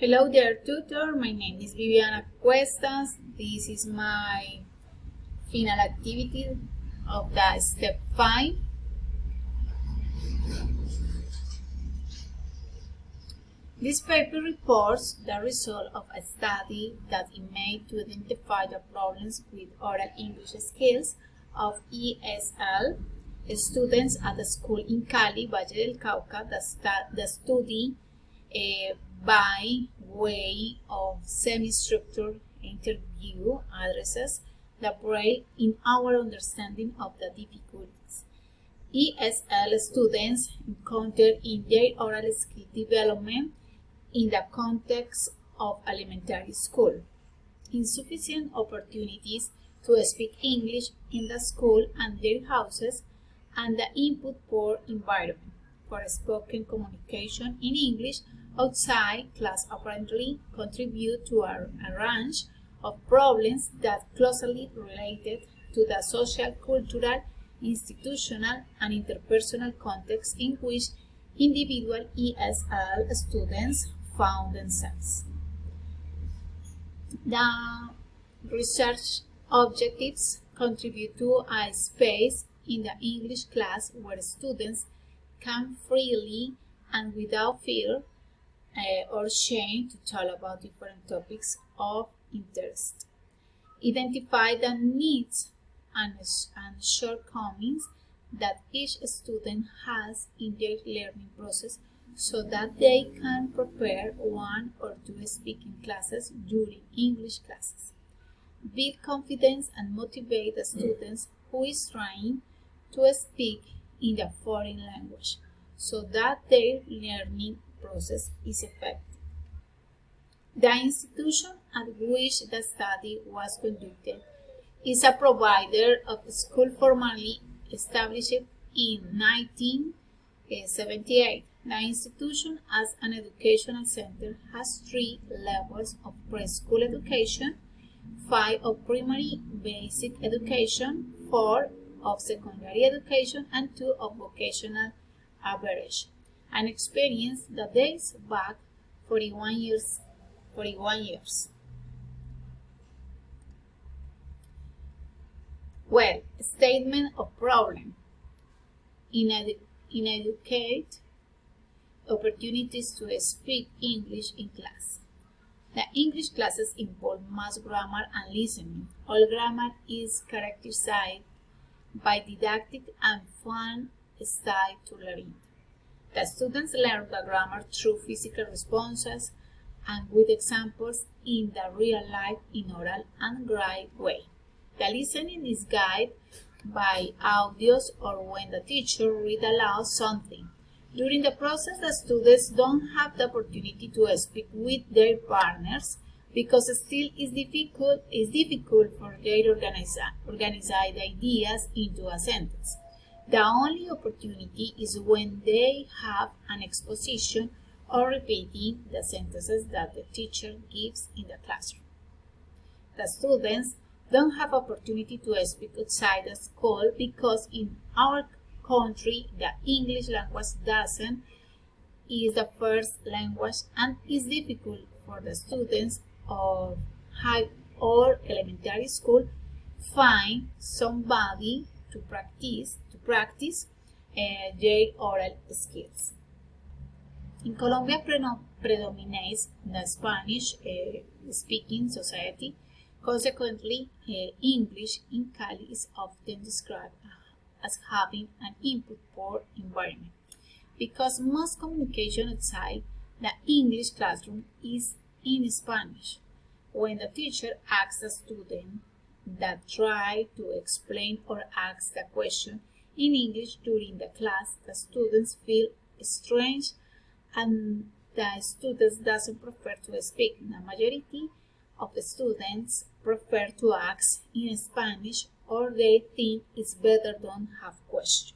Hello there, tutor. My name is Viviana Cuestas. This is my final activity of the step 5. This paper reports the result of a study that it made to identify the problems with oral English skills of ESL students at the school in Cali, Valle del Cauca. The study by way of semi-structured interview addresses the break in our understanding of the difficulties ESL students encounter in their oral skill development in the context of elementary school. Insufficient opportunities to speak English in the school and their houses, and the input poor environment for spoken communication in English outside class apparently contribute to a range of problems that closely related to the social, cultural, institutional, and interpersonal context in which individual ESL students found themselves. The research objectives contribute to a space in the English class where students can freely and without fear or shame to talk about different topics of interest. Identify the needs and shortcomings that each student has in their learning process so that they can prepare one or two speaking classes during English classes. Build confidence and motivate the students who is trying to speak in the foreign language so that their learning process is effective. The institution at which the study was conducted is a provider of school formally established in 1978. The institution as an educational center has 3 levels of preschool education, 5 of primary basic education, 4 of secondary education, and 2 of vocational average. An experience that dates back 41 years. Well, statement of problem. Inadequate opportunities to speak English in class. The English classes involve math, grammar, and listening. All grammar is characterized by didactic and fun style to learn. The students learn the grammar through physical responses and with examples in the real life in oral and written way. The listening is guided by audios or when the teacher reads aloud something. During the process, the students don't have the opportunity to speak with their partners because still it's difficult for their organize ideas into a sentence. The only opportunity is when they have an exposition or repeating the sentences that the teacher gives in the classroom. The students don't have opportunity to speak outside the school because in our country the English language is the first language and is difficult for the students of high or elementary school find somebody to practice their oral skills. In Colombia predominates the Spanish speaking society. Consequently, English in Cali is often described as having an input poor environment because most communication outside the English classroom is in Spanish. When the teacher asks a student that try to explain or ask the question in English during the class, the students feel strange and the students doesn't prefer to speak. The majority of the students prefer to ask in Spanish or they think it's better don't have question.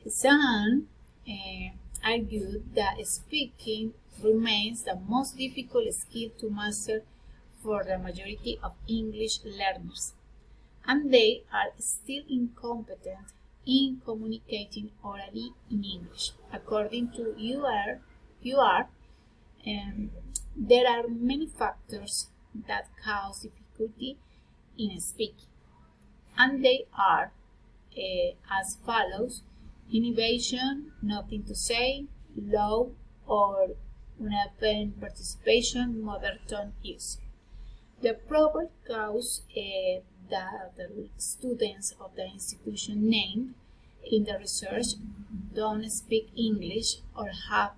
Some argued that speaking remains the most difficult skill to master for the majority of English learners, and they are still incompetent in communicating orally in English. According to UR, there are many factors that cause difficulty in speaking, and they are as follows: inhibition, nothing to say, low or unapparent participation, mother tongue use. The probable cause that the students of the institution named in the research don't speak English or have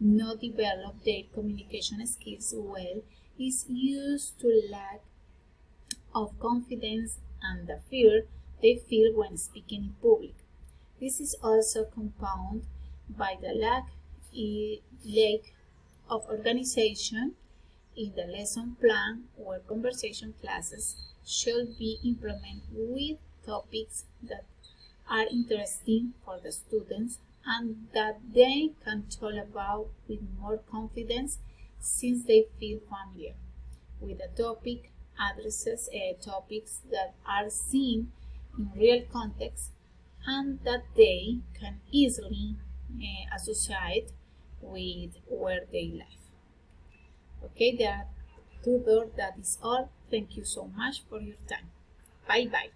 not developed their communication skills well is used to lack of confidence and the fear they feel when speaking in public. This is also compounded by the lack of organization in the lesson plan, where conversation classes should be implemented with topics that are interesting for the students and that they can talk about with more confidence since they feel familiar with the topic, addresses topics that are seen in real context and that they can easily associate with where they live. Okay, that is all. Thank you so much for your time. Bye bye.